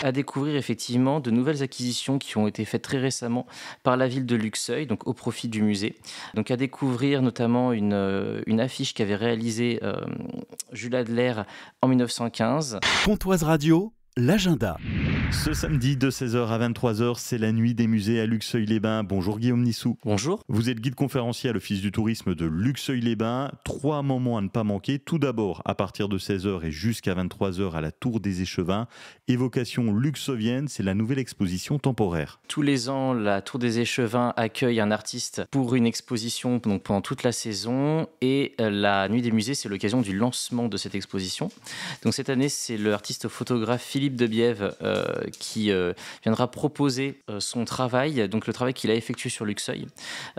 À découvrir effectivement de nouvelles acquisitions qui ont été faites très récemment par la ville de Luxeuil, donc au profit du musée. Donc à découvrir notamment une affiche qu'avait réalisée Jules Adler en 1915. Pontoise Radio, l'agenda. Ce samedi de 16h à 23h, c'est la nuit des musées à Luxeuil-les-Bains. Bonjour Guillaume Nissou. Bonjour. Vous êtes guide conférencier à l'Office du tourisme de Luxeuil-les-Bains. 3 moments à ne pas manquer. Tout d'abord, à partir de 16h et jusqu'à 23h à la Tour des Échevins. Évocation luxovienne, c'est la nouvelle exposition temporaire. Tous les ans, la Tour des Échevins accueille un artiste pour une exposition donc pendant toute la saison. Et la nuit des musées, c'est l'occasion du lancement de cette exposition. Donc cette année, c'est l'artiste photographe Philippe de Bièvre qui viendra proposer son travail, donc le travail qu'il a effectué sur Luxeuil.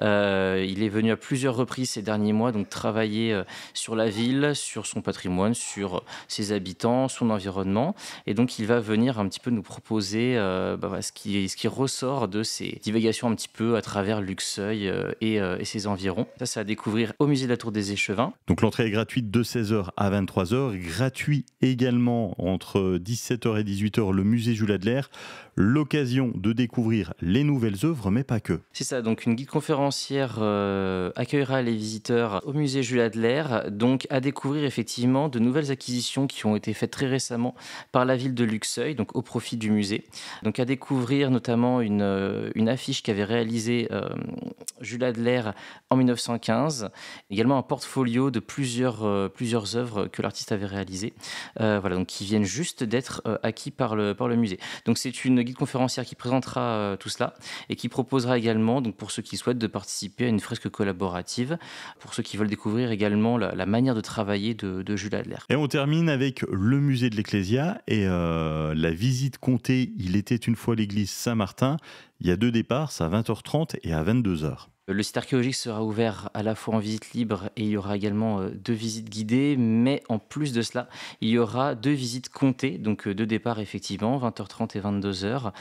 Il est venu à plusieurs reprises ces derniers mois, donc travailler sur la ville, sur son patrimoine, sur ses habitants, son environnement. Et donc il va venir un petit peu nous proposer ce qui ressort de ses divagations un petit peu à travers Luxeuil et ses environs. Ça, c'est à découvrir au musée de la Tour des Échevins. Donc l'entrée est gratuite de 16h à 23h. Gratuit également entre 17h et 18h le musée Jules Adler. L'occasion de découvrir les nouvelles œuvres, mais pas que. C'est ça, donc une guide conférencière accueillera les visiteurs au musée Jules Adler, donc à découvrir effectivement de nouvelles acquisitions qui ont été faites très récemment par la ville de Luxeuil, donc au profit du musée. Donc à découvrir notamment une affiche qu'avait réalisée Jules Adler en 1915, également un portfolio de plusieurs œuvres que l'artiste avait réalisées, donc qui viennent juste d'être acquis par le musée. Donc c'est une guide conférencière qui présentera tout cela et qui proposera également, donc pour ceux qui souhaitent, de participer à une fresque collaborative, pour ceux qui veulent découvrir également la manière de travailler de Jules Adler. Et on termine avec le musée de l'Ecclésia et la visite comptée. Il était une fois l'église Saint-Martin. Il y a 2 départs, c'est à 20h30 et à 22h. Le site archéologique sera ouvert à la fois en visite libre et il y aura également 2 visites guidées, mais en plus de cela, il y aura 2 visites comptées, donc 2 départs effectivement, 20h30 et 22h,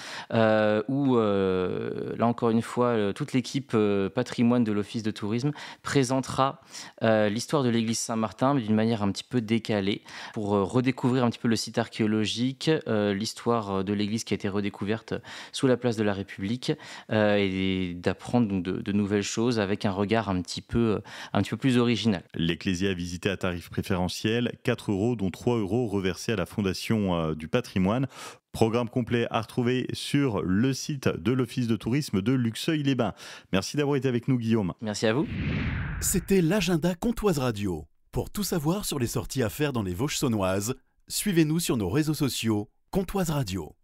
où là encore une fois, toute l'équipe patrimoine de l'Office de tourisme présentera l'histoire de l'église Saint-Martin, mais d'une manière un petit peu décalée, pour redécouvrir un petit peu le site archéologique, l'histoire de l'église qui a été redécouverte sous la place de la République, et d'apprendre donc de nouvelles choses avec un regard un petit peu plus original. L'Ecclésia visité à tarif préférentiel, 4 €, dont 3 € reversés à la Fondation du patrimoine. Programme complet à retrouver sur le site de l'Office de tourisme de Luxeuil-les-Bains. Merci d'avoir été avec nous, Guillaume. Merci à vous. C'était l'agenda Pontoise Radio. Pour tout savoir sur les sorties à faire dans les Vosges saunoises, suivez-nous sur nos réseaux sociaux Pontoise Radio.